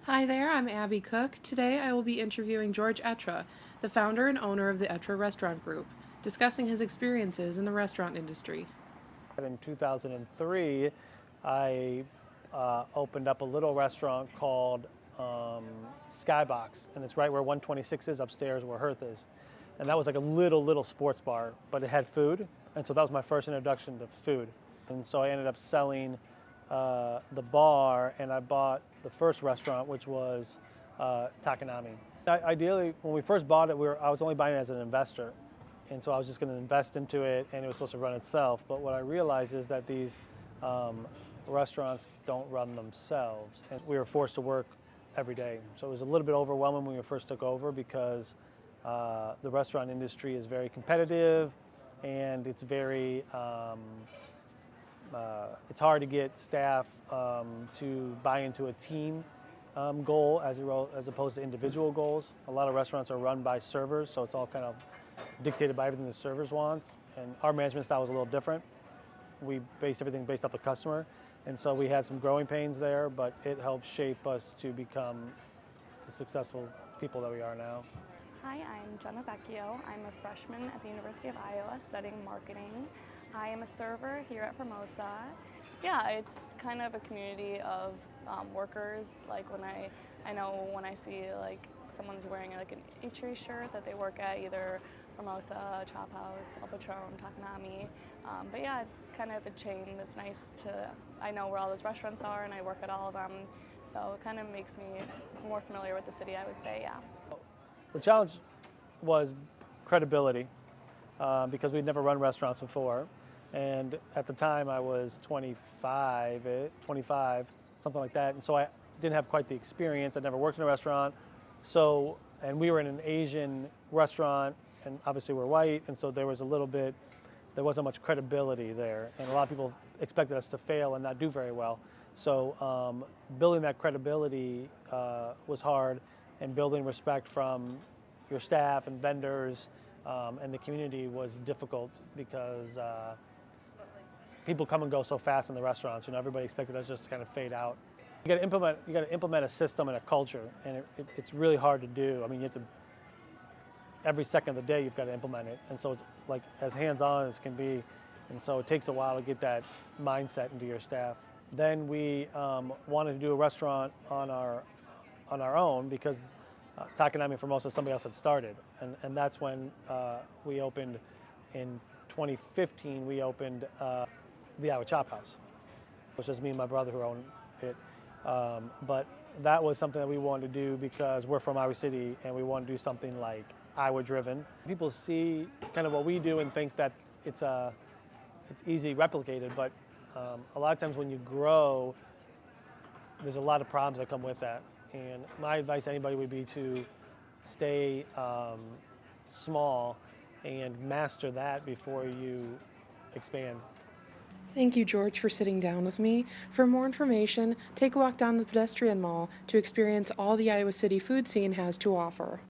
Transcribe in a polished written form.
Hi there, I'm Abby Cook. Today I will be interviewing George Etre, the founder and owner of the Etre Restaurant Group, discussing his experiences in the restaurant industry. In 2003, I opened up a little restaurant called Skybox, and it's right where 126 is upstairs where Hearth is. And that was like a little sports bar, but it had food, and so that was my first introduction to food. And so I ended up selling the bar, and I bought the first restaurant, which was Takanami. Ideally, when we first bought it, I was only buying it as an investor, and so I was just going to invest into it, and it was supposed to run itself. But what I realized is that these restaurants don't run themselves, and we were forced to work every day. So it was a little bit overwhelming when we first took over because the restaurant industry is very competitive, and it's very it's hard to get staff to buy into a team goal as opposed to individual goals. A lot of restaurants are run by servers, so it's all kind of dictated by everything the servers want. And our management style was a little different. We based everything based off the customer, and so we had some growing pains there, but it helped shape us to become the successful people that we are now. Hi, I'm Jenna Vecchio. I'm a freshman at the University of Iowa studying marketing. I am a server here at Formosa. Yeah, it's kind of a community of workers. Like I know when I see like someone's wearing like an Etre shirt that they work at either Formosa, Chop House, El Patron, Takanami. But yeah, it's kind of a chain that's nice I know where all those restaurants are and I work at all of them. So it kind of makes me more familiar with the city, I would say, yeah. The challenge was credibility because we'd never run restaurants before. And at the time I was 25, something like that. And so I didn't have quite the experience. I'd never worked in a restaurant. And we were in an Asian restaurant, and obviously we're white, and so there wasn't much credibility there. And a lot of people expected us to fail and not do very well. So building that credibility was hard, and building respect from your staff and vendors and the community was difficult because people come and go so fast in the restaurants. You know, everybody expected us just to kind of fade out. You got to implement a system and a culture, and it's really hard to do. I mean, you have to every second of the day you've got to implement it, and so it's like as hands-on as can be, and so it takes a while to get that mindset into your staff. Then we wanted to do a restaurant on our own because Takanami Formosa somebody else had started, and that's when we opened in 2015. We opened the Iowa Chop House, which is me and my brother who own it. But that was something that we wanted to do because we're from Iowa City and we want to do something like Iowa driven. People see kind of what we do and think that it's easy replicated, but a lot of times when you grow, there's a lot of problems that come with that. And my advice to anybody would be to stay small and master that before you expand. Thank you, George, for sitting down with me. For more information, take a walk down the pedestrian mall to experience all the Iowa City food scene has to offer.